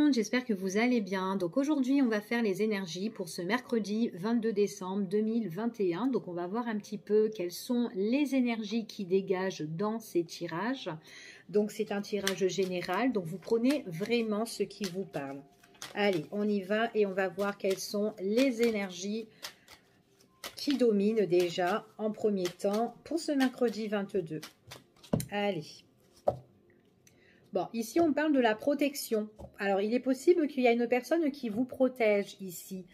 monde, j'espère que vous allez bien. Donc aujourd'hui, on va faire les énergies pour ce mercredi 22 décembre 2021. Donc on va voir un petit peu quelles sont les énergies qui dégagent dans ces tirages. Donc c'est un tirage général, donc vous prenez vraiment ce qui vous parle. Allez, on y va et on va voir quelles sont les énergies qui dominent déjà en premier temps pour ce mercredi 22. Allez. Bon, ici, on parle de la protection. Alors, il est possible qu'il y ait une personne qui vous protège ici.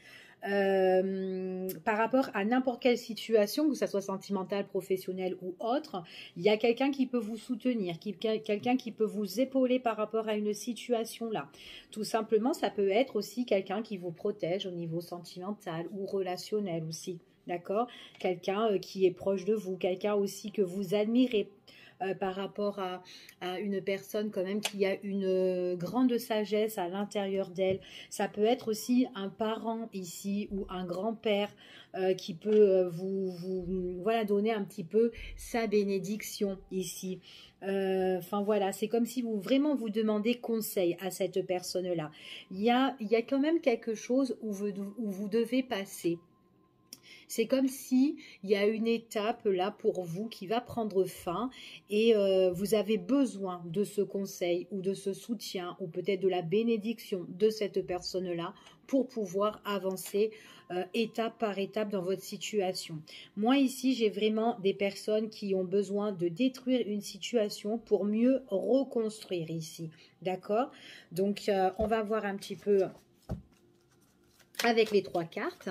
Par rapport à n'importe quelle situation, que ce soit sentimentale, professionnelle ou autre, il y a quelqu'un qui peut vous soutenir, quelqu'un qui peut vous épauler par rapport à une situation-là. Tout simplement, ça peut être aussi quelqu'un qui vous protège au niveau sentimental ou relationnel aussi. D'accord? Quelqu'un qui est proche de vous, quelqu'un aussi que vous admirez. Par rapport à une personne quand même qui a une grande sagesse à l'intérieur d'elle. Ça peut être aussi un parent ici ou un grand-père qui peut voilà, donner un petit peu sa bénédiction ici. Enfin voilà, c'est comme si vous vraiment vous demandez conseil à cette personne-là. Il y a quand même quelque chose où vous devez passer. C'est comme si il y a une étape là pour vous qui va prendre fin et vous avez besoin de ce conseil ou de ce soutien ou peut-être de la bénédiction de cette personne-là pour pouvoir avancer étape par étape dans votre situation. Moi ici, j'ai vraiment des personnes qui ont besoin de détruire une situation pour mieux reconstruire ici. D'accord? Donc, on va voir un petit peu avec les 3 cartes.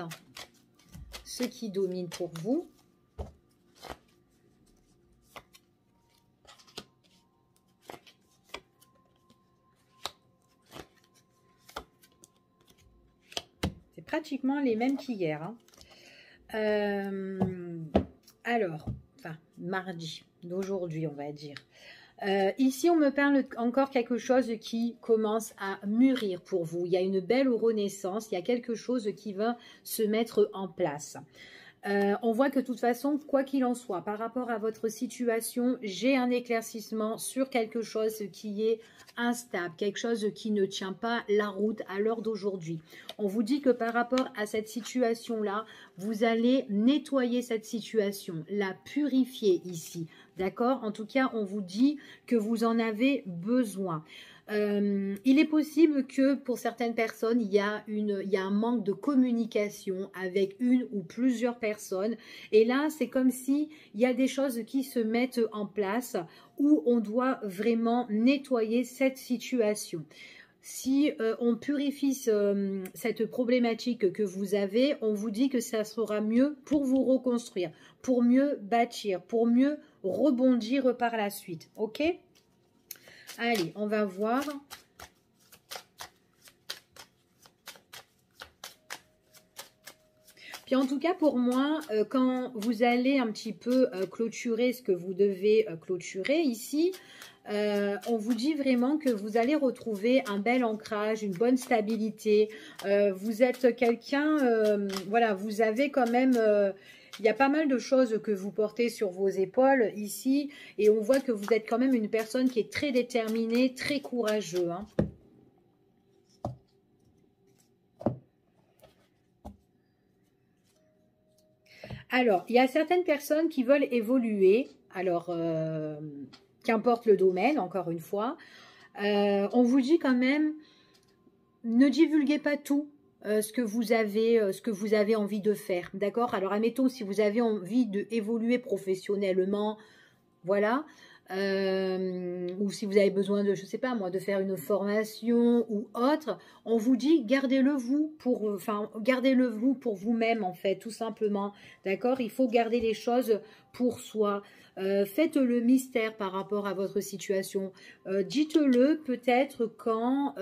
Ce qui domine pour vous. C'est pratiquement les mêmes qu'hier. Hein. Alors, enfin, mardi d'aujourd'hui, on va dire. Ici, on me parle encore quelque chose qui commence à mûrir pour vous. Il y a une belle renaissance, il y a quelque chose qui va se mettre en place. On voit que de toute façon, quoi qu'il en soit, par rapport à votre situation, j'ai un éclaircissement sur quelque chose qui est instable, quelque chose qui ne tient pas la route à l'heure d'aujourd'hui. On vous dit que par rapport à cette situation-là, vous allez nettoyer cette situation, la purifier ici. D'accord? En tout cas, on vous dit que vous en avez besoin. Il est possible que pour certaines personnes, il y a un manque de communication avec une ou plusieurs personnes. Et là, c'est comme si il y a des choses qui se mettent en place où on doit vraiment nettoyer cette situation. Si on purifie cette problématique que vous avez, on vous dit que ça sera mieux pour vous reconstruire, pour mieux bâtir, pour mieux rebondir par la suite. Ok ? Allez, on va voir. Puis en tout cas, pour moi, quand vous allez un petit peu clôturer ce que vous devez clôturer ici, on vous dit vraiment que vous allez retrouver un bel ancrage, une bonne stabilité. Vous êtes quelqu'un, voilà, vous avez quand même... il y a pas mal de choses que vous portez sur vos épaules ici et on voit que vous êtes quand même une personne qui est très déterminée, très courageux. Hein. Alors, il y a certaines personnes qui veulent évoluer. Alors, qu'importe le domaine, encore une fois. On vous dit quand même, ne divulguez pas tout. Ce que vous avez envie de faire, d'accord? Alors, admettons, si vous avez envie d'évoluer professionnellement, voilà, ou si vous avez besoin de, je sais pas moi, de faire une formation ou autre, on vous dit gardez-le vous pour vous-même en fait, tout simplement, d'accord? Il faut garder les choses pour soi. Faites le mystère par rapport à votre situation. Dites-le peut-être quand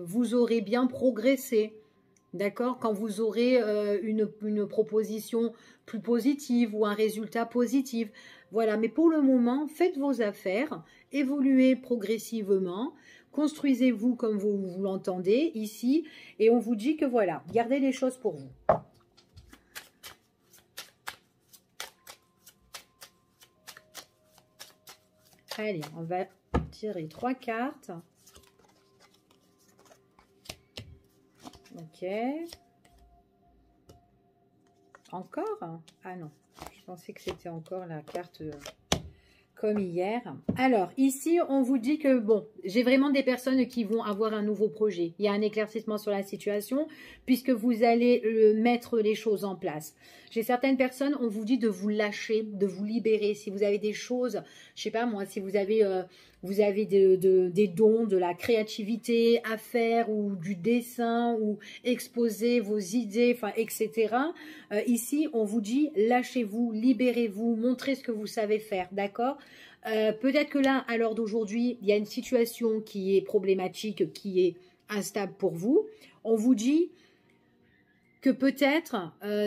vous aurez bien progressé. D'accord? Quand vous aurez une proposition plus positive ou un résultat positif. Voilà, mais pour le moment, faites vos affaires, évoluez progressivement, construisez-vous comme vous l'entendez ici, et on vous dit que voilà, gardez les choses pour vous. Allez, on va tirer 3 cartes. Ok. Encore? Ah non, je pensais que c'était encore la carte comme hier. Alors, ici, on vous dit que, bon, j'ai vraiment des personnes qui vont avoir un nouveau projet. Il y a un éclaircissement sur la situation, puisque vous allez mettre les choses en place. J'ai certaines personnes, on vous dit de vous lâcher, de vous libérer. Si vous avez des choses, je sais pas moi, si vous avez des dons, de la créativité à faire, ou du dessin, ou exposer vos idées, enfin, etc. Ici, on vous dit, lâchez-vous, libérez-vous, montrez ce que vous savez faire, d'accord? Peut-être que là, à l'heure d'aujourd'hui, il y a une situation qui est problématique, qui est instable pour vous. On vous dit que peut-être,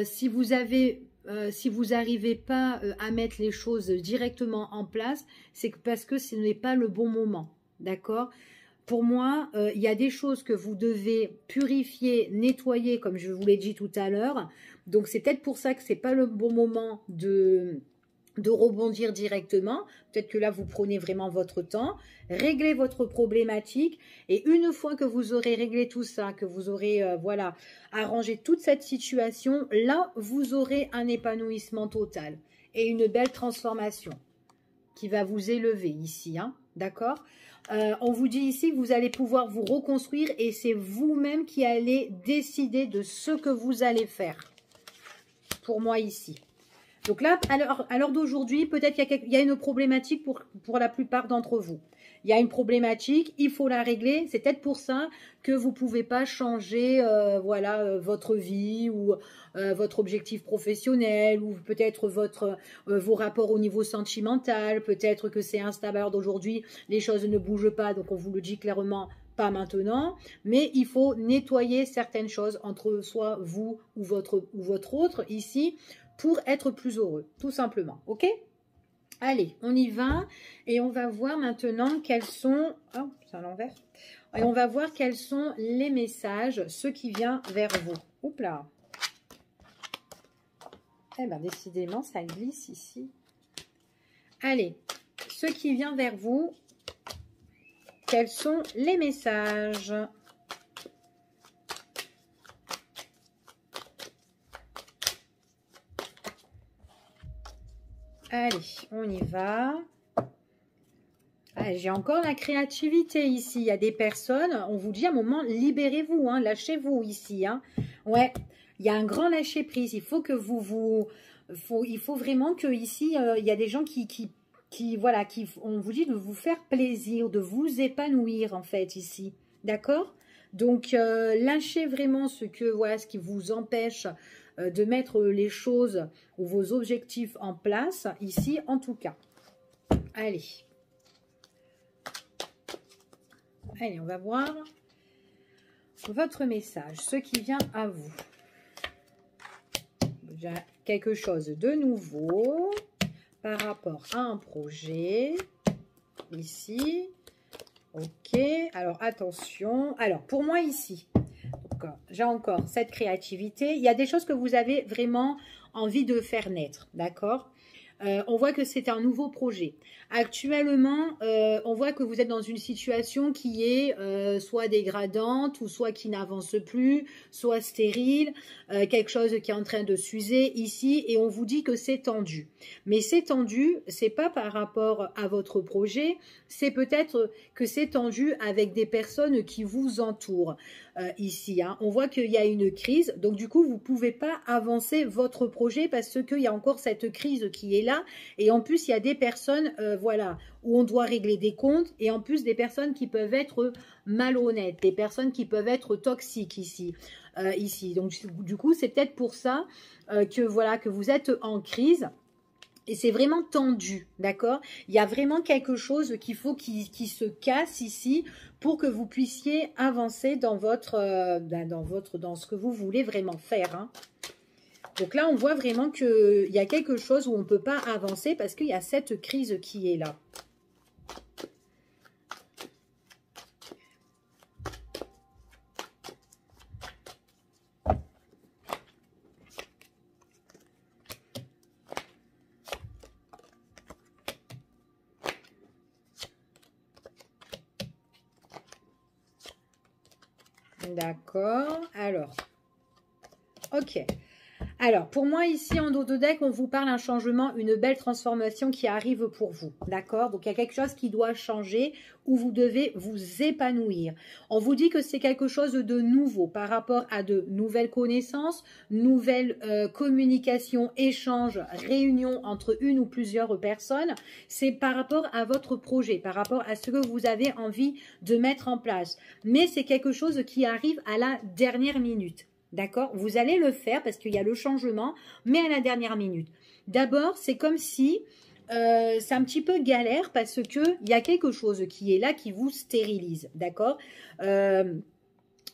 si vous n'arrivez pas à mettre les choses directement en place, c'est parce que ce n'est pas le bon moment, d'accord? Pour moi, il y a des choses que vous devez purifier, nettoyer, comme je vous l'ai dit tout à l'heure. Donc, c'est peut-être pour ça que ce n'est pas le bon moment de rebondir directement. Peut-être que là, vous prenez vraiment votre temps, réglez votre problématique et une fois que vous aurez réglé tout ça, que vous aurez voilà, arrangé toute cette situation, là, vous aurez un épanouissement total et une belle transformation qui va vous élever ici, hein, d'accord? On vous dit ici que vous allez pouvoir vous reconstruire et c'est vous-même qui allez décider de ce que vous allez faire. Pour moi ici. Donc là, à l'heure d'aujourd'hui, peut-être qu'il y a une problématique pour la plupart d'entre vous. Il y a une problématique, il faut la régler. C'est peut-être pour ça que vous ne pouvez pas changer voilà, votre vie ou votre objectif professionnel ou peut-être vos rapports au niveau sentimental. Peut-être que c'est instable à l'heure d'aujourd'hui, les choses ne bougent pas, donc on vous le dit clairement, pas maintenant. Mais il faut nettoyer certaines choses entre soit vous ou votre autre ici, pour être plus heureux, tout simplement, ok? Allez, on y va et on va voir maintenant quels sont... Oh, c'est à l'envers. Et on va voir quels sont les messages, ceux qui viennent vers vous. Oups là. Eh bien, décidément, ça glisse ici. Allez, ceux qui viennent vers vous, quels sont les messages ? Allez, on y va. Ah, j'ai encore la créativité ici. Il y a des personnes, on vous dit à un moment, libérez-vous, hein, lâchez-vous ici. Hein. Ouais, il y a un grand lâcher-prise. Il faut que il faut vraiment que ici, il y a des gens voilà, on vous dit de vous faire plaisir, de vous épanouir en fait ici. D'accord? Donc, lâchez vraiment ce qui vous empêche de mettre les choses ou vos objectifs en place, ici en tout cas. Allez. Allez, on va voir votre message, ce qui vient à vous. Déjà, quelque chose de nouveau par rapport à un projet, ici. Ok, alors attention. Alors, pour moi ici, j'ai encore cette créativité. Il y a des choses que vous avez vraiment envie de faire naître, d'accord? On voit que c'est un nouveau projet. Actuellement, on voit que vous êtes dans une situation qui est soit dégradante ou soit qui n'avance plus, soit stérile, quelque chose qui est en train de s'user ici et on vous dit que c'est tendu. Mais c'est tendu, c'est pas par rapport à votre projet, c'est peut-être que c'est tendu avec des personnes qui vous entourent ici. Hein. On voit qu'il y a une crise, donc du coup, vous ne pouvez pas avancer votre projet parce qu'il y a encore cette crise qui est là. Et en plus, il y a des personnes, voilà, où on doit régler des comptes et en plus des personnes qui peuvent être malhonnêtes, des personnes qui peuvent être toxiques ici. Donc du coup, c'est peut-être pour ça que, voilà, que vous êtes en crise. Et c'est vraiment tendu, d'accord? Il y a vraiment quelque chose qu'il faut qui se casse ici pour que vous puissiez avancer dans dans ce que vous voulez vraiment faire. Hein. Donc là, on voit vraiment qu'il y a quelque chose où on ne peut pas avancer parce qu'il y a cette crise qui est là. D'accord. Alors, ok. Alors, pour moi, ici, en dos de deck, on vous parle d'un changement, une belle transformation qui arrive pour vous. D'accord? Donc, il y a quelque chose qui doit changer où vous devez vous épanouir. On vous dit que c'est quelque chose de nouveau par rapport à de nouvelles connaissances, nouvelles communications, échanges, réunions entre une ou plusieurs personnes. C'est par rapport à votre projet, par rapport à ce que vous avez envie de mettre en place. Mais c'est quelque chose qui arrive à la dernière minute. D'accord? Vous allez le faire parce qu'il y a le changement, mais à la dernière minute. D'abord, c'est comme si c'est un petit peu galère parce qu'il y a quelque chose qui est là qui vous stérilise. D'accord?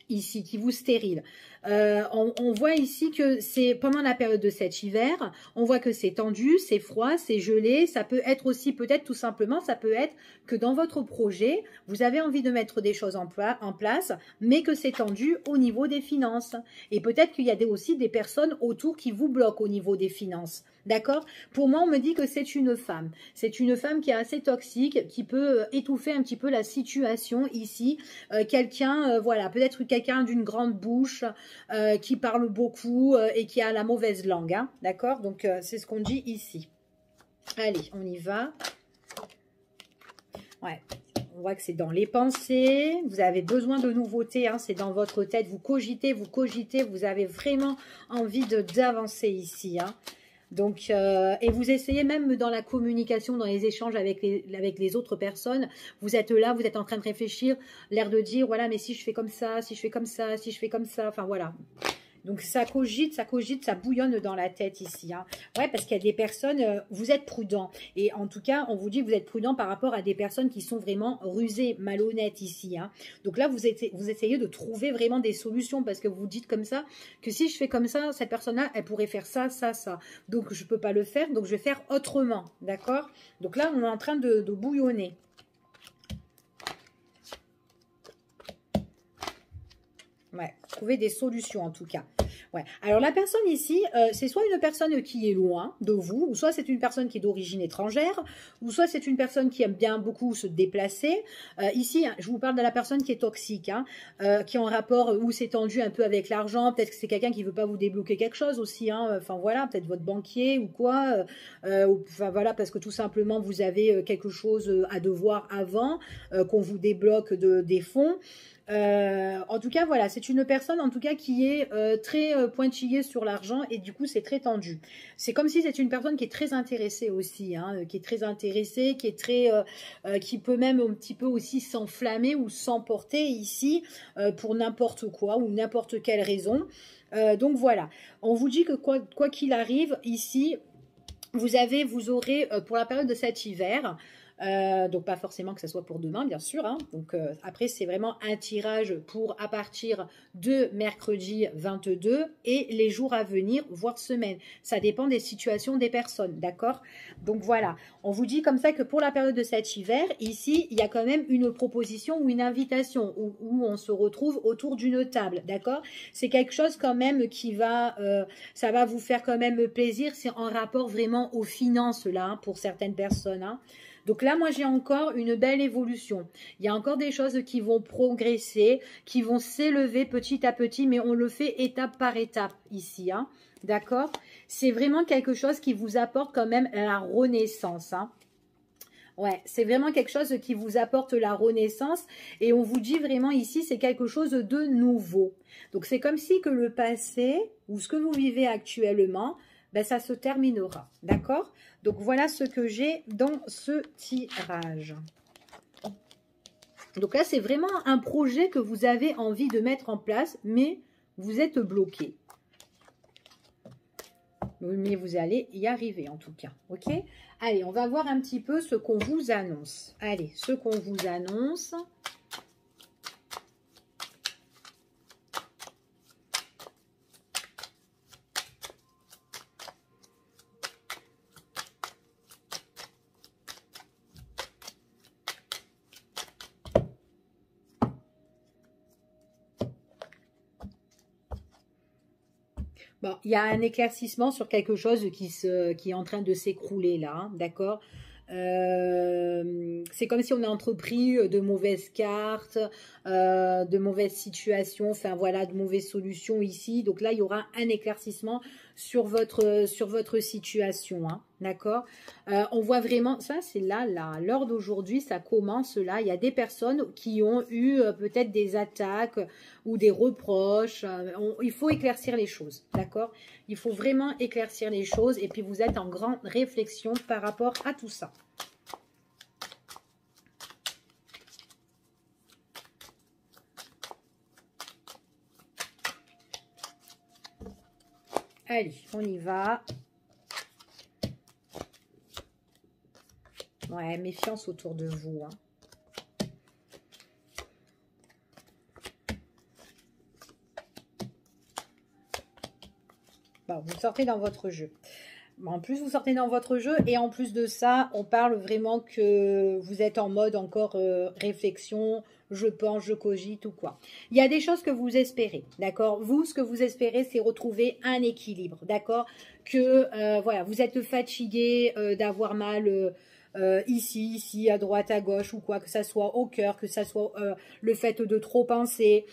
Ici, qui vous stérile. On voit ici que c'est pendant la période de cet hiver, on voit que c'est tendu, c'est froid, c'est gelé. Ça peut être aussi peut-être tout simplement, ça peut être que dans votre projet, vous avez envie de mettre des choses en place, mais que c'est tendu au niveau des finances. Et peut-être qu'il y a aussi des personnes autour qui vous bloquent au niveau des finances. D'accord? Pour moi, on me dit que c'est une femme. C'est une femme qui est assez toxique, qui peut étouffer un petit peu la situation ici. Quelqu'un, voilà, peut-être quelqu'un d'une grande bouche, qui parle beaucoup et qui a la mauvaise langue. Hein? D'accord? Donc, c'est ce qu'on dit ici. Allez, on y va. Ouais. On voit que c'est dans les pensées, vous avez besoin de nouveautés, hein, c'est dans votre tête, vous cogitez, vous avez vraiment envie d'avancer ici. Hein. Donc, et vous essayez même dans la communication, dans les échanges avec les autres personnes, vous êtes là, vous êtes en train de réfléchir, l'air de dire, voilà, mais si je fais comme ça, si je fais comme ça, si je fais comme ça, enfin voilà. Donc, ça cogite, ça bouillonne dans la tête ici. Hein. Ouais, parce qu'il y a des personnes, vous êtes prudent. Et en tout cas, on vous dit que vous êtes prudent par rapport à des personnes qui sont vraiment rusées, malhonnêtes ici. Hein. Donc là, vous essayez de trouver vraiment des solutions parce que vous dites comme ça que si je fais comme ça, cette personne-là, elle pourrait faire ça, ça, ça. Donc, je ne peux pas le faire, donc je vais faire autrement. D'accord? Donc là, on est en train de bouillonner. Ouais, trouver des solutions en tout cas. Ouais. Alors la personne ici, c'est soit une personne qui est loin de vous, ou soit c'est une personne qui est d'origine étrangère, ou soit c'est une personne qui aime bien beaucoup se déplacer. Ici, je vous parle de la personne qui est toxique, hein, qui est en rapport où c'est tendu un peu avec l'argent. Peut-être que c'est quelqu'un qui veut pas vous débloquer quelque chose aussi. Hein, enfin voilà, peut-être votre banquier ou quoi. Enfin voilà, parce que tout simplement vous avez quelque chose à devoir avant qu'on vous débloque des fonds. En tout cas, voilà, c'est une personne en tout cas qui est très pointillée sur l'argent et du coup, c'est très tendu. C'est comme si c'est une personne qui est très intéressée aussi, hein, qui est très intéressée, qui est très, qui peut même un petit peu aussi s'enflammer ou s'emporter ici pour n'importe quoi ou n'importe quelle raison. Donc voilà, on vous dit que quoi qu'il arrive ici, vous aurez pour la période de cet hiver. Donc pas forcément que ce soit pour demain bien sûr hein. Donc après c'est vraiment un tirage pour à partir de mercredi 22 et les jours à venir voire semaines, ça dépend des situations des personnes, d'accord? Donc voilà, on vous dit comme ça que pour la période de cet hiver ici il y a quand même une proposition ou une invitation où on se retrouve autour d'une table, d'accord? C'est quelque chose quand même qui va ça va vous faire quand même plaisir, c'est en rapport vraiment aux finances là hein, pour certaines personnes hein. Donc là, moi, j'ai encore une belle évolution. Il y a encore des choses qui vont progresser, qui vont s'élever petit à petit, mais on le fait étape par étape ici. Hein. D'accord? C'est vraiment quelque chose qui vous apporte quand même la renaissance. Hein. Ouais, c'est vraiment quelque chose qui vous apporte la renaissance. Et on vous dit vraiment ici, c'est quelque chose de nouveau. Donc, c'est comme si que le passé, ou ce que vous vivez actuellement, ben, ça se terminera. D'accord? Donc, voilà ce que j'ai dans ce tirage. Donc là, c'est vraiment un projet que vous avez envie de mettre en place, mais vous êtes bloqué. Mais vous allez y arriver en tout cas. Ok? Allez, on va voir un petit peu ce qu'on vous annonce. Allez, ce qu'on vous annonce. Bon, il y a un éclaircissement sur quelque chose qui est en train de s'écrouler là, hein, d'accord? C'est comme si on a entrepris de mauvaises cartes, de mauvaises situations, enfin voilà, de mauvaises solutions ici. Donc là, il y aura un éclaircissement sur votre situation, hein, d'accord. On voit vraiment, ça c'est là, à l'heure d'aujourd'hui, ça commence là. Il y a des personnes qui ont eu peut-être des attaques ou des reproches. Il faut éclaircir les choses, d'accord. Il faut vraiment éclaircir les choses et puis vous êtes en grande réflexion par rapport à tout ça. Allez, on y va. Ouais, méfiance autour de vous, hein. Bon, vous sortez dans votre jeu. En plus, vous sortez dans votre jeu et en plus de ça, on parle vraiment que vous êtes en mode encore réflexion, je pense, je cogite ou quoi. Il y a des choses que vous espérez, d'accord? Vous, ce que vous espérez, c'est retrouver un équilibre, d'accord? Que, voilà, vous êtes fatigué d'avoir mal ici, à droite, à gauche ou quoi, que ça soit au cœur, que ça soit le fait de trop penser,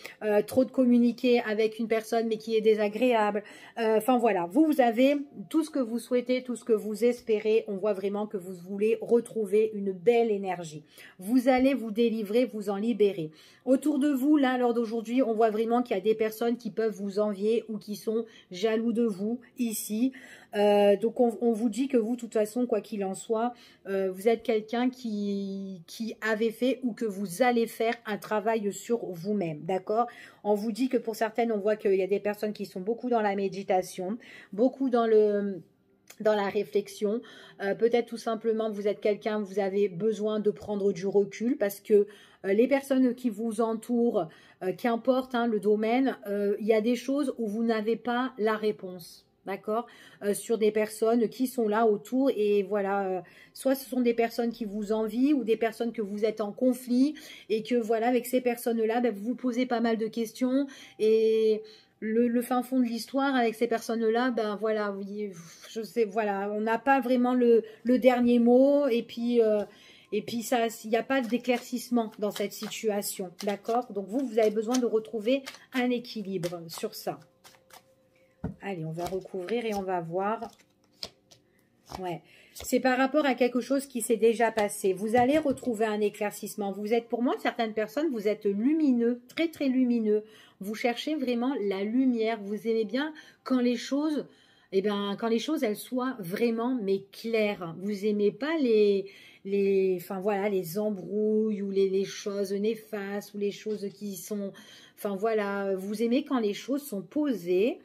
trop de communiquer avec une personne mais qui est désagréable. Enfin voilà, vous avez tout ce que vous souhaitez, tout ce que vous espérez. On voit vraiment que vous voulez retrouver une belle énergie. Vous allez vous délivrer, vous en libérer. Autour de vous, là, lors d'aujourd'hui, on voit vraiment qu'il y a des personnes qui peuvent vous envier ou qui sont jaloux de vous ici. Donc on vous dit que vous, de toute façon, quoi qu'il en soit, vous êtes quelqu'un qui avait fait ou que vous allez faire un travail sur vous-même, d'accord? On vous dit que pour certaines, on voit qu'il y a des personnes qui sont beaucoup dans la méditation, beaucoup dans la réflexion, peut-être tout simplement vous êtes quelqu'un, vous avez besoin de prendre du recul parce que les personnes qui vous entourent, qu'importe hein, le domaine, il y a des choses où vous n'avez pas la réponse. D'accord, sur des personnes qui sont là autour et voilà, soit ce sont des personnes qui vous envient ou des personnes que vous êtes en conflit et que voilà, avec ces personnes-là, ben, vous vous posez pas mal de questions et le fin fond de l'histoire avec ces personnes-là, ben voilà, je sais, voilà, on n'a pas vraiment le dernier mot et puis ça, il n'y a pas d'éclaircissement dans cette situation, d'accord? Donc vous avez besoin de retrouver un équilibre sur ça. Allez, on va recouvrir et on va voir. Ouais, c'est par rapport à quelque chose qui s'est déjà passé. Vous allez retrouver un éclaircissement. Vous êtes, pour moi, certaines personnes, vous êtes lumineux, très très lumineux. Vous cherchez vraiment la lumière. Vous aimez bien quand les choses, eh bien, quand les choses, elles soient vraiment, mais claires. Vous aimez pas enfin voilà, les embrouilles ou les choses néfastes ou les choses qui sont, enfin voilà, vous aimez quand les choses sont posées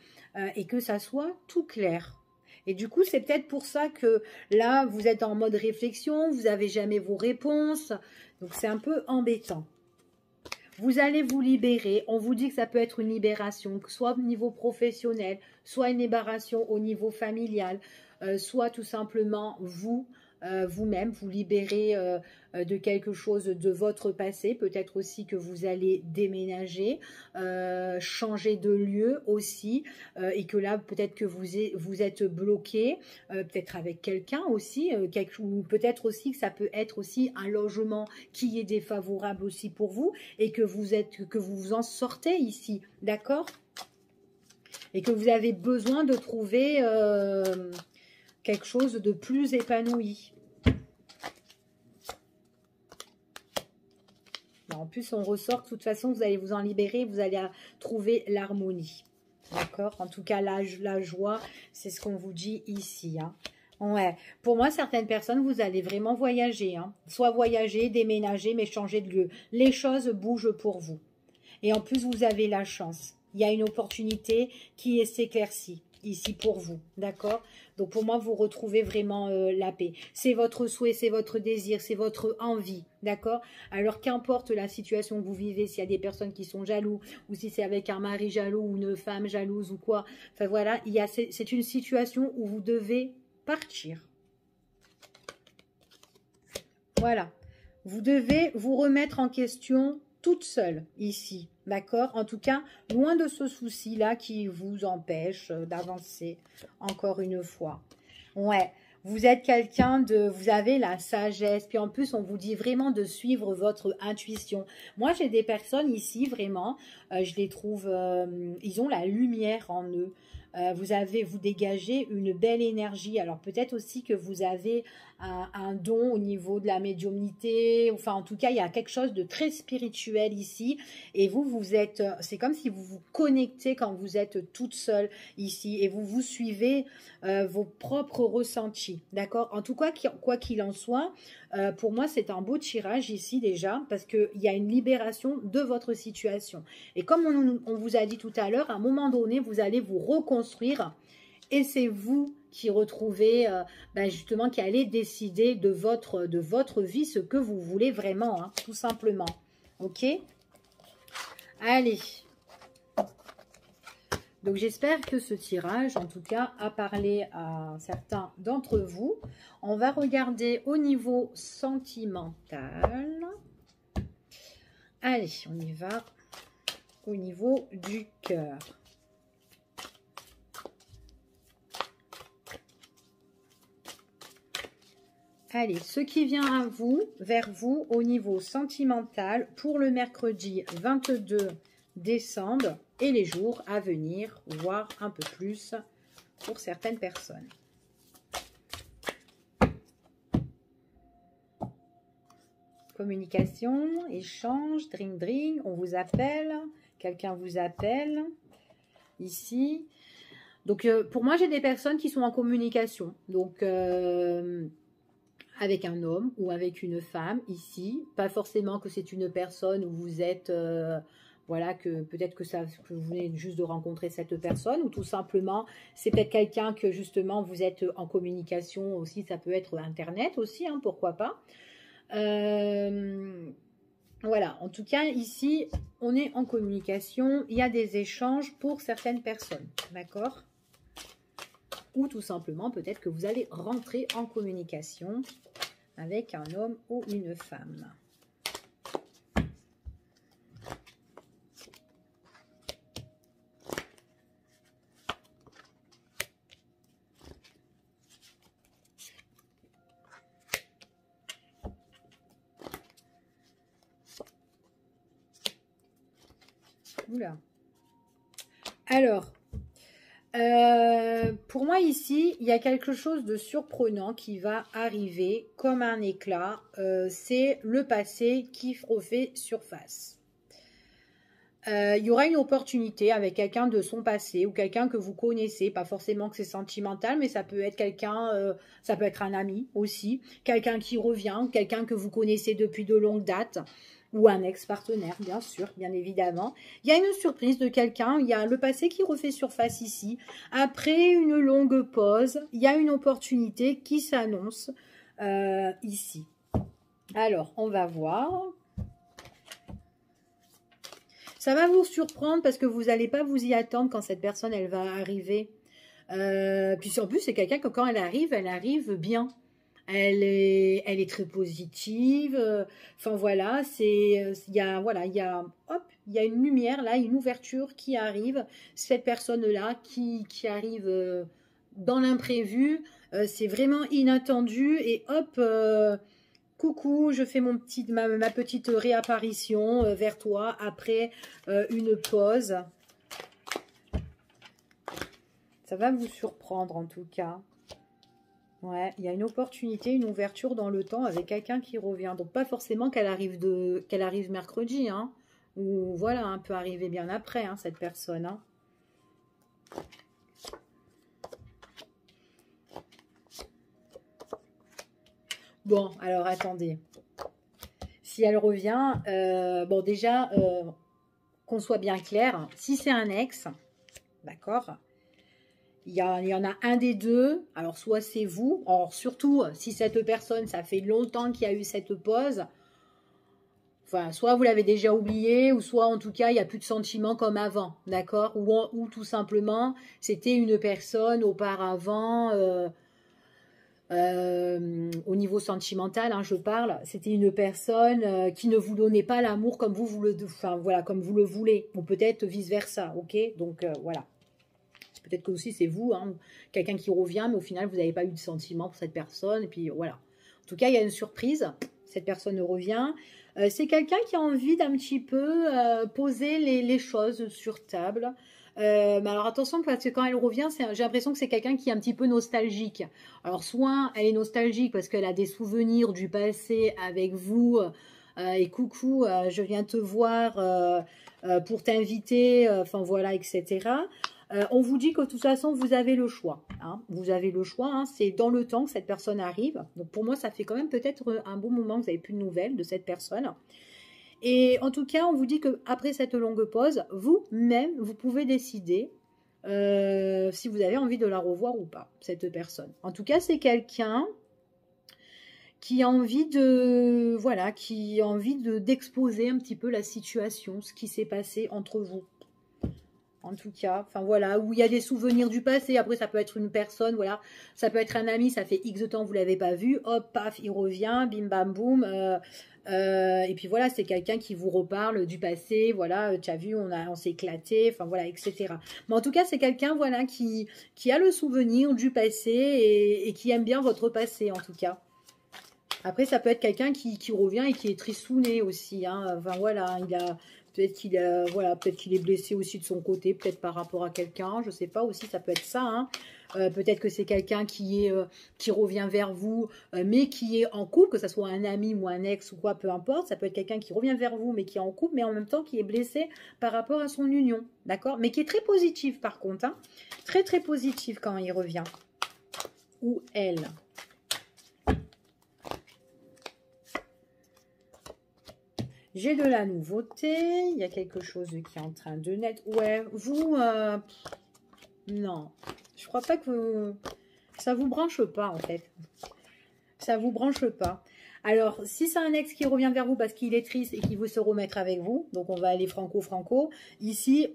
et que ça soit tout clair. Et du coup, c'est peut-être pour ça que là, vous êtes en mode réflexion, vous n'avez jamais vos réponses. Donc, c'est un peu embêtant. Vous allez vous libérer. On vous dit que ça peut être une libération, soit au niveau professionnel, soit une libération au niveau familial, soit tout simplement vous-même, vous libérez de quelque chose de votre passé. Peut-être aussi que vous allez déménager, changer de lieu aussi. Et que là, peut-être que vous êtes bloqué, peut-être avec quelqu'un aussi. Ou peut-être aussi que ça peut être aussi un logement qui est défavorable aussi pour vous. Et que vous en sortez ici. D'accord? Et que vous avez besoin de trouver quelque chose de plus épanoui. En plus, on ressort, de toute façon, vous allez vous en libérer, vous allez trouver l'harmonie. D'accord? En tout cas, la joie, c'est ce qu'on vous dit ici. Hein. Ouais. Pour moi, certaines personnes, vous allez vraiment voyager. Hein. Soit voyager, déménager, mais changer de lieu. Les choses bougent pour vous. Et en plus, vous avez la chance. Il y a une opportunité qui s'éclaircit ici pour vous, d'accord? Donc pour moi, vous retrouvez vraiment la paix. C'est votre souhait, c'est votre désir, c'est votre envie, d'accord? Alors qu'importe la situation que vous vivez, s'il y a des personnes qui sont jaloux, ou si c'est avec un mari jaloux, ou une femme jalouse, ou quoi, enfin voilà, c'est une situation où vous devez partir. Voilà. Vous devez vous remettre en question toute seule ici, d'accord? En tout cas, loin de ce souci-là qui vous empêche d'avancer encore une fois. Ouais, Vous êtes quelqu'un de... Vous avez la sagesse. Puis en plus, on vous dit vraiment de suivre votre intuition. Moi, j'ai des personnes ici, vraiment, je les trouve... ils ont la lumière en eux. Vous dégagez une belle énergie. Alors peut-être aussi que vous avez un don au niveau de la médiumnité. Enfin, en tout cas, il y a quelque chose de très spirituel ici. Et vous êtes... C'est comme si vous vous connectez quand vous êtes toute seule ici. Et vous suivez vos propres ressentis. D'accord? En tout cas, quoi qu'il en soit, pour moi, c'est un beau tirage ici déjà. Parce qu'il y a une libération de votre situation. Et comme on vous a dit tout à l'heure, à un moment donné, vous allez vous reconstruire et c'est vous qui retrouvez, justement, qui allez décider de votre vie ce que vous voulez vraiment, hein, tout simplement. Ok? Allez. Donc, j'espère que ce tirage, en tout cas, a parlé à certains d'entre vous. On va regarder au niveau sentimental. Allez, on y va. Au niveau du cœur. Allez, ce qui vient à vous, vers vous, au niveau sentimental, pour le mercredi 22 décembre et les jours à venir, voire un peu plus pour certaines personnes. Communication, échange, drink, on vous appelle, quelqu'un vous appelle, ici. Donc, pour moi, j'ai des personnes qui sont en communication. Donc, avec un homme ou avec une femme, ici. Pas forcément que c'est une personne où vous êtes... voilà, que peut-être que vous venez juste de rencontrer cette personne, ou tout simplement, c'est peut-être quelqu'un que justement vous êtes en communication aussi, ça peut être Internet aussi, hein, pourquoi pas. Voilà, en tout cas, ici, on est en communication, il y a des échanges pour certaines personnes, d'accord? Ou tout simplement, peut-être que vous allez rentrer en communication avec un homme ou une femme. Oula. Alors, pour moi ici, il y a quelque chose de surprenant qui va arriver comme un éclat. C'est le passé qui refait surface. Il y aura une opportunité avec quelqu'un de son passé ou quelqu'un que vous connaissez, pas forcément que c'est sentimental, mais ça peut être quelqu'un, ça peut être un ami aussi, quelqu'un qui revient, quelqu'un que vous connaissez depuis de longues dates, ou un ex-partenaire, bien sûr, bien évidemment. Il y a une surprise de quelqu'un, il y a le passé qui refait surface ici. Après une longue pause, il y a une opportunité qui s'annonce ici. Alors, on va voir. Ça va vous surprendre parce que vous n'allez pas vous y attendre quand cette personne, elle va arriver. Puis en plus, c'est quelqu'un que quand elle arrive bien. Elle est très positive. Enfin voilà, il y a une lumière là, une ouverture qui arrive. Cette personne-là qui arrive dans l'imprévu, c'est vraiment inattendu et hop. Coucou, je fais ma petite réapparition vers toi après une pause. Ça va vous surprendre en tout cas. Ouais, il y a une opportunité, une ouverture dans le temps avec quelqu'un qui revient. Donc pas forcément qu'elle arrive mercredi, hein. Ou voilà, hein, peut arriver bien après, hein, cette personne. Hein. Bon, alors attendez. Si elle revient, bon déjà, qu'on soit bien clair, si c'est un ex, d'accord, il y en a un des deux, alors soit c'est vous, alors surtout si cette personne, ça fait longtemps qu'il y a eu cette pause, enfin, soit vous l'avez déjà oublié, ou soit en tout cas, il n'y a plus de sentiments comme avant, d'accord, ou tout simplement, c'était une personne auparavant... au niveau sentimental, hein, je parle, c'était une personne qui ne vous donnait pas l'amour comme comme vous le voulez, ou peut-être vice versa, ok, donc voilà. Peut-être que aussi c'est vous, hein, quelqu'un qui revient, mais au final, vous n'avez pas eu de sentiment pour cette personne. Et puis voilà. En tout cas, il y a une surprise. Cette personne revient. C'est quelqu'un qui a envie d'un petit peu poser les choses sur table. Mais alors attention, parce que quand elle revient, j'ai l'impression que c'est quelqu'un qui est un petit peu nostalgique. Alors soit elle est nostalgique parce qu'elle a des souvenirs du passé avec vous. Et coucou, je viens te voir pour t'inviter, enfin voilà, etc. On vous dit que de toute façon, vous avez le choix. Hein. Vous avez le choix, hein. C'est dans le temps que cette personne arrive. Donc pour moi, ça fait quand même peut-être un bon moment que vous n'avez plus de nouvelles de cette personne. Et en tout cas, on vous dit qu'après cette longue pause, vous-même, vous pouvez décider si vous avez envie de la revoir ou pas, cette personne. En tout cas, c'est quelqu'un qui a envie de, voilà, qui a envie d'exposer un petit peu la situation, ce qui s'est passé entre vous. En tout cas, enfin voilà, où il y a des souvenirs du passé. Après, ça peut être une personne, voilà, ça peut être un ami, ça fait X de temps, vous ne l'avez pas vu, hop, paf, il revient, bim, bam, boum. Et puis voilà, c'est quelqu'un qui vous reparle du passé, voilà, tu as vu, on s'est éclaté, enfin voilà, etc. Mais en tout cas, c'est quelqu'un, voilà, qui a le souvenir du passé et qui aime bien votre passé, en tout cas. Après, ça peut être quelqu'un qui revient et qui est tristouné aussi, hein. Enfin voilà, peut-être qu'il voilà, peut-être qu'il est blessé aussi de son côté, peut-être par rapport à quelqu'un, je sais pas aussi, ça peut être ça, hein. Peut-être que c'est quelqu'un qui revient vers vous, mais qui est en couple, que ce soit un ami ou un ex ou quoi, peu importe. Ça peut être quelqu'un qui revient vers vous, mais qui est en couple, mais en même temps qui est blessé par rapport à son union, d'accord? Mais qui est très positif par contre, hein. Très très positif quand il revient. Ou elle. J'ai de la nouveauté, il y a quelque chose qui est en train de naître. Ouais, vous, non, je crois pas que ça vous branche pas en fait. Ça vous branche pas. Alors, si c'est un ex qui revient vers vous parce qu'il est triste et qu'il veut se remettre avec vous, donc on va aller franco-franco, ici,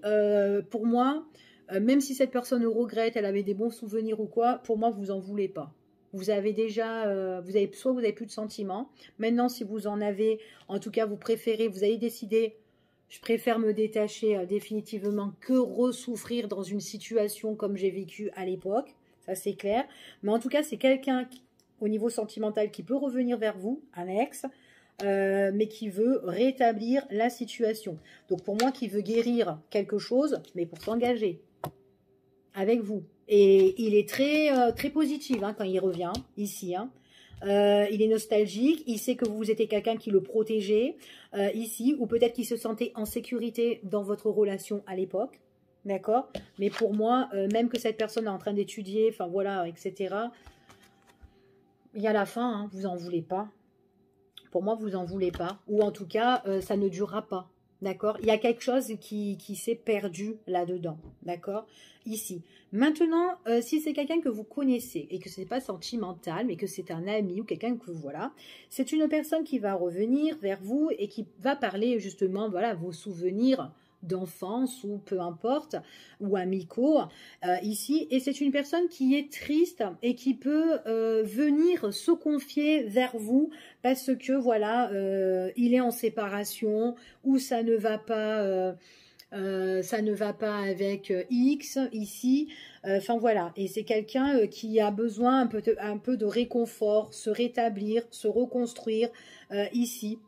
pour moi, même si cette personne regrette, elle avait des bons souvenirs ou quoi, pour moi, vous en voulez pas. Vous avez déjà, soit vous avez plus de sentiments. Maintenant, si vous en avez, en tout cas, vous préférez, vous avez décidé, je préfère me détacher définitivement que ressouffrir dans une situation comme j'ai vécu à l'époque. Ça, c'est clair. Mais en tout cas, c'est quelqu'un au niveau sentimental qui peut revenir vers vous, un ex, mais qui veut rétablir la situation. Donc, pour moi, qui veut guérir quelque chose, mais pour s'engager avec vous. Et il est très positif hein, quand il revient ici. Hein. Il est nostalgique, il sait que vous étiez quelqu'un qui le protégeait ici, ou peut-être qu'il se sentait en sécurité dans votre relation à l'époque. D'accord? Mais pour moi, même que cette personne est en train d'étudier, enfin voilà, etc., il y a la fin, hein, vous en voulez pas. Pour moi, vous en voulez pas. Ou en tout cas, ça ne durera pas. D'accord? Il y a quelque chose qui s'est perdu là-dedans. D'accord? Ici. Maintenant, si c'est quelqu'un que vous connaissez et que ce n'est pas sentimental, mais que c'est un ami ou quelqu'un que voilà, c'est une personne qui va revenir vers vous et qui va parler justement, voilà, vos souvenirs d'enfance ou peu importe, ou amicaux ici. Et c'est une personne qui est triste et qui peut venir se confier vers vous parce que voilà, il est en séparation ou ça ne va pas avec X ici. Enfin voilà, et c'est quelqu'un qui a besoin un peu de réconfort, se rétablir, se reconstruire ici,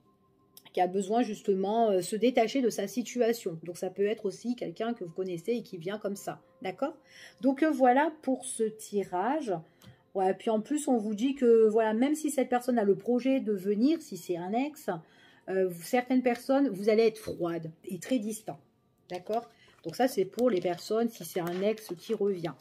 qui a besoin justement se détacher de sa situation. Donc ça peut être aussi quelqu'un que vous connaissez et qui vient comme ça, d'accord? Donc voilà pour ce tirage. Ouais, puis en plus, on vous dit que voilà, même si cette personne a le projet de venir, si c'est un ex, certaines personnes, vous allez être froide et très distant. D'accord? Donc ça, c'est pour les personnes, si c'est un ex qui revient.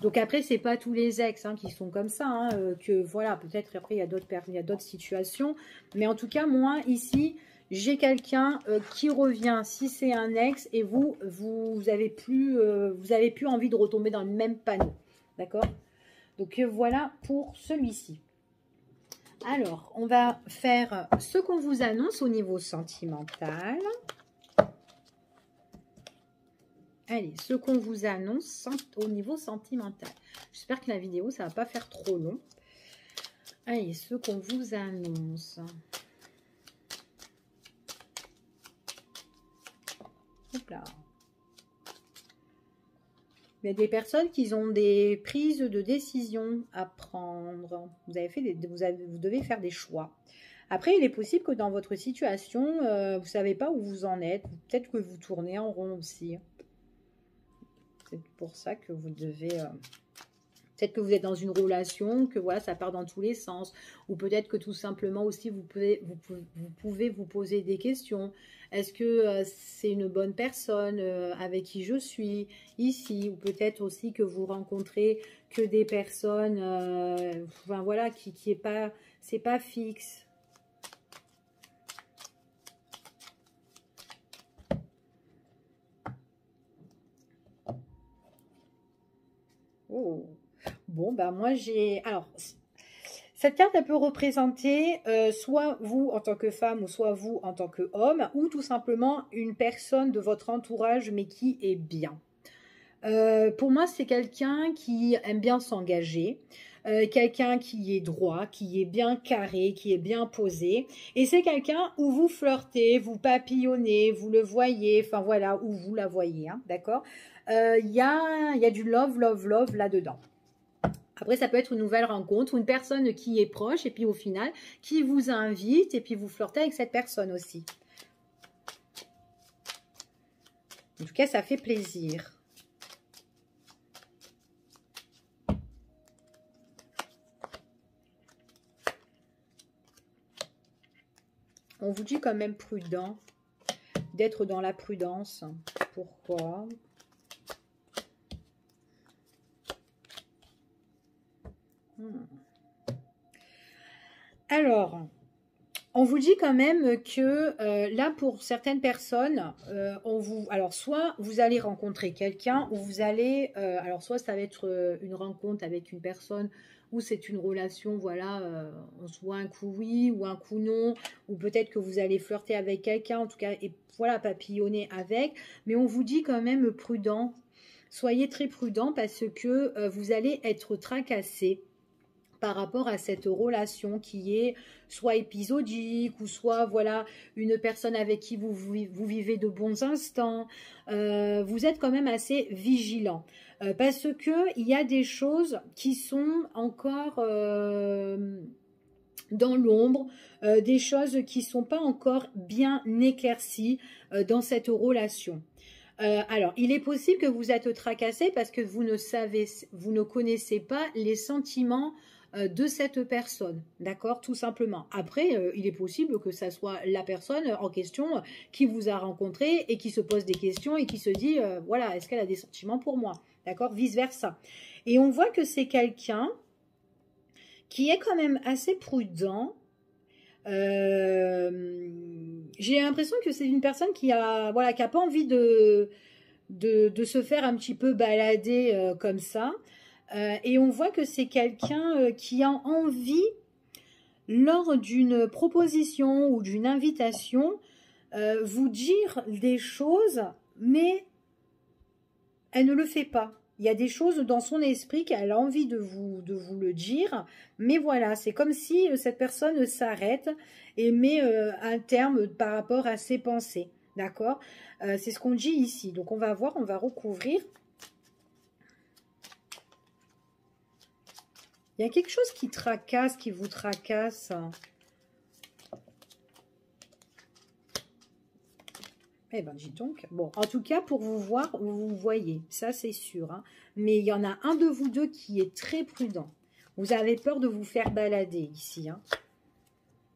Donc après, c'est pas tous les ex hein, qui sont comme ça. Hein, que voilà, peut-être après, il y a d'autres situations. Mais en tout cas, moi, ici, j'ai quelqu'un qui revient si c'est un ex et vous avez plus envie de retomber dans le même panneau. D'accord? Donc voilà pour celui-ci. Alors, on va faire ce qu'on vous annonce au niveau sentimental. Allez, ce qu'on vous annonce au niveau sentimental. J'espère que la vidéo, ça ne va pas faire trop long. Allez, ce qu'on vous annonce. Hop là. Il y a des personnes qui ont des prises de décision à prendre. Vous devez faire des choix. Après, il est possible que dans votre situation, vous ne savez pas où vous en êtes. Peut-être que vous tournez en rond aussi. C'est pour ça que vous devez... peut-être que vous êtes dans une relation, que voilà, ça part dans tous les sens. Ou peut-être que tout simplement aussi, vous pouvez vous poser des questions. Est-ce que c'est une bonne personne avec qui je suis ici? Ou peut-être aussi que vous rencontrez que des personnes, enfin voilà, qui est pas, c'est pas fixe. Oh. Bon, bah moi j'ai... Alors, cette carte, elle peut représenter soit vous en tant que femme, ou soit vous en tant qu'homme, ou tout simplement une personne de votre entourage, mais qui est bien. Pour moi, c'est quelqu'un qui aime bien s'engager, quelqu'un qui est droit, qui est bien carré, qui est bien posé. Et c'est quelqu'un où vous flirtez, vous papillonnez, vous le voyez, enfin voilà, où vous la voyez, hein, d'accord? Il y a du love, love, love là-dedans. Après, ça peut être une nouvelle rencontre ou une personne qui est proche et puis au final, qui vous invite et puis vous flirtez avec cette personne aussi. En tout cas, ça fait plaisir. On vous dit quand même prudent, d'être dans la prudence. Pourquoi ? Alors, on vous dit quand même que là, pour certaines personnes, alors soit vous allez rencontrer quelqu'un, ou vous allez, alors soit ça va être une rencontre avec une personne, ou c'est une relation, voilà, on se voit un coup oui, ou un coup non, ou peut-être que vous allez flirter avec quelqu'un, en tout cas, et voilà, papillonner avec, mais on vous dit quand même prudent, soyez très prudent parce que vous allez être tracassé par rapport à cette relation qui est soit épisodique ou soit voilà une personne avec qui vous vivez de bons instants. Vous êtes quand même assez vigilant parce que il y a des choses qui sont encore dans l'ombre, des choses qui sont pas encore bien éclaircies dans cette relation. Alors, il est possible que vous êtes tracassé parce que vous ne connaissez pas les sentiments de cette personne, d'accord, tout simplement. Après, il est possible que ça soit la personne en question qui vous a rencontré et qui se pose des questions et qui se dit, voilà, est-ce qu'elle a des sentiments pour moi, d'accord, vice-versa. Et on voit que c'est quelqu'un qui est quand même assez prudent. J'ai l'impression que c'est une personne qui a, voilà, qui a pas envie de se faire un petit peu balader comme ça. Et on voit que c'est quelqu'un qui a envie, lors d'une proposition ou d'une invitation, vous dire des choses, mais elle ne le fait pas. Il y a des choses dans son esprit qu'elle a envie de vous le dire, mais voilà, c'est comme si cette personne s'arrête et met un terme par rapport à ses pensées, d'accord? C'est ce qu'on dit ici. Donc on va voir, on va recouvrir. Il y a quelque chose qui tracasse, qui vous tracasse. Eh ben, dis donc. Bon, en tout cas, pour vous voir, vous voyez, ça c'est sûr. Hein. Mais il y en a un de vous deux qui est très prudent. Vous avez peur de vous faire balader ici. Hein.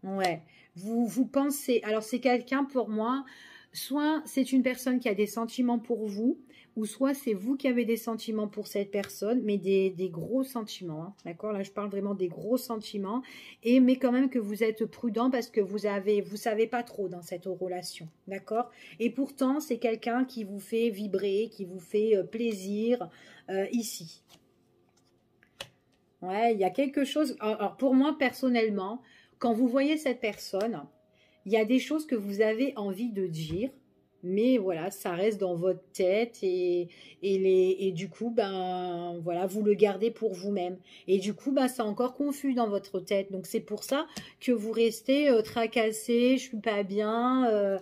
Ouais. Vous pensez... Alors, c'est quelqu'un pour moi, soit c'est une personne qui a des sentiments pour vous, ou soit c'est vous qui avez des sentiments pour cette personne, mais des gros sentiments, hein, d'accord? Là, je parle vraiment des gros sentiments, mais quand même que vous êtes prudent parce que vous savez pas trop dans cette relation, d'accord? Et pourtant, c'est quelqu'un qui vous fait vibrer, qui vous fait plaisir ici. Ouais, il y a quelque chose... Alors, pour moi, personnellement, quand vous voyez cette personne, il y a des choses que vous avez envie de dire, mais voilà, ça reste dans votre tête et du coup, ben voilà, vous le gardez pour vous-même. Et du coup, ben, c'est encore confus dans votre tête. Donc, c'est pour ça que vous restez tracassé, je suis pas bien.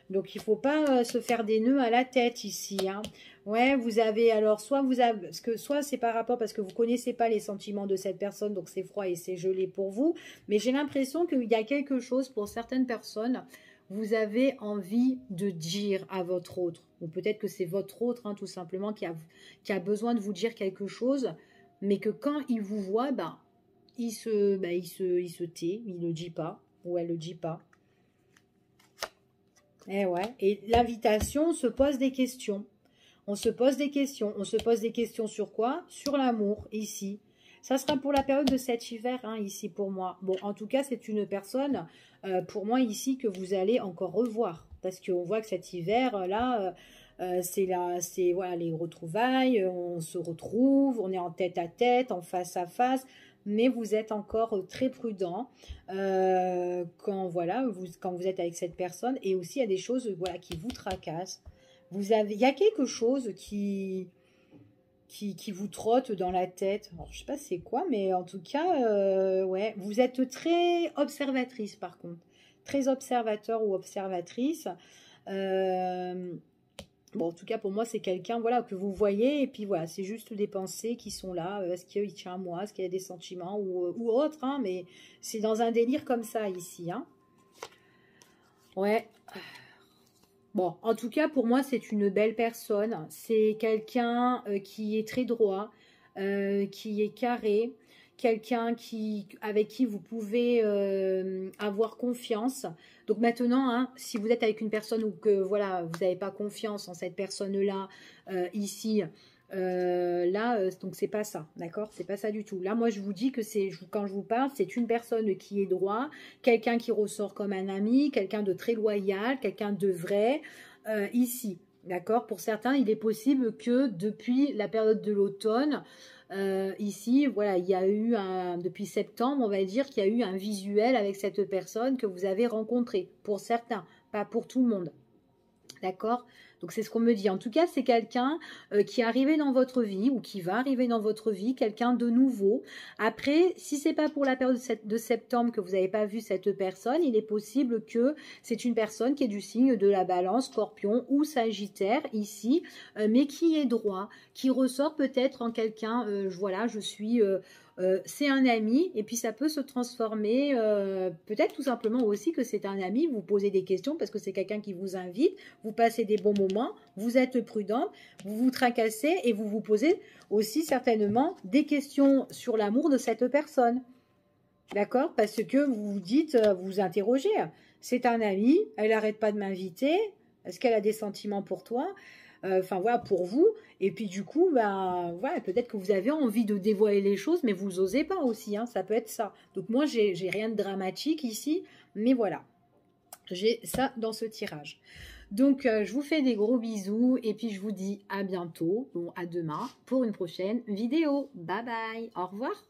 Donc, il faut pas se faire des nœuds à la tête ici. Hein. Ouais, vous avez alors soit vous avez parce que soit c'est par rapport parce que vous connaissez pas les sentiments de cette personne donc c'est froid et c'est gelé pour vous, mais j'ai l'impression qu'il y a quelque chose pour certaines personnes, vous avez envie de dire à votre autre ou peut-être que c'est votre autre hein, tout simplement qui a besoin de vous dire quelque chose, mais que quand il vous voit, il se tait, il le dit pas ou elle le dit pas. Eh ouais, et l'invitation se pose des questions. On se pose des questions. On se pose des questions sur quoi? Sur l'amour, ici. Ça sera pour la période de cet hiver, hein, ici, pour moi. Bon, en tout cas, c'est une personne, pour moi, ici, que vous allez encore revoir. Parce qu'on voit que cet hiver, c'est voilà, les retrouvailles, on se retrouve, on est en tête à tête, en face à face, mais vous êtes encore très prudent quand vous êtes avec cette personne. Et aussi, il y a des choses voilà, qui vous tracassent. Il y a quelque chose qui vous trotte dans la tête. Alors, je sais pas c'est quoi, mais en tout cas, ouais, vous êtes très observatrice par contre. Très observateur ou observatrice. Euh, bon, en tout cas, pour moi, c'est quelqu'un voilà, que vous voyez, et puis voilà, c'est juste des pensées qui sont là. Est-ce qu'il tient à moi? Est-ce qu'il y a des sentiments ou autre hein, mais c'est dans un délire comme ça ici. Hein. Ouais. Bon, en tout cas, pour moi, c'est une belle personne. C'est quelqu'un qui est très droit, qui est carré, quelqu'un avec qui vous pouvez avoir confiance. Donc maintenant, hein, si vous êtes avec une personne ou que voilà, vous n'avez pas confiance en cette personne-là, ici, donc c'est pas ça, d'accord? C'est pas ça du tout. Là, moi, je vous dis que quand je vous parle, c'est une personne qui est droit, quelqu'un qui ressort comme un ami, quelqu'un de très loyal, quelqu'un de vrai, ici, d'accord? Pour certains, il est possible que depuis la période de l'automne, ici, voilà, il y a eu depuis septembre, on va dire qu'il y a eu un visuel avec cette personne que vous avez rencontrée. Pour certains, pas pour tout le monde. D'accord? Donc c'est ce qu'on me dit. En tout cas, c'est quelqu'un qui est arrivé dans votre vie ou qui va arriver dans votre vie, quelqu'un de nouveau. Après, si c'est pas pour la période de septembre que vous n'avez pas vu cette personne, il est possible que c'est une personne qui est du signe de la Balance, Scorpion ou Sagittaire ici, mais qui est droit, qui ressort peut-être en quelqu'un. Voilà, c'est un ami et puis ça peut se transformer peut-être tout simplement aussi que c'est un ami, vous posez des questions parce que c'est quelqu'un qui vous invite, vous passez des bons moments, vous êtes prudent, vous vous tracassez et vous vous posez aussi certainement des questions sur l'amour de cette personne. D'accord? Parce que vous vous dites, vous vous interrogez, c'est un ami, elle n'arrête pas de m'inviter, est-ce qu'elle a des sentiments pour toi? Enfin voilà, pour vous. Et puis du coup, voilà, peut-être que vous avez envie de dévoiler les choses, mais vous osez pas aussi, hein, ça peut être ça. Donc moi, j'ai rien de dramatique ici, mais voilà, j'ai ça dans ce tirage. Donc je vous fais des gros bisous et puis je vous dis à bientôt, bon à demain pour une prochaine vidéo. Bye bye, au revoir.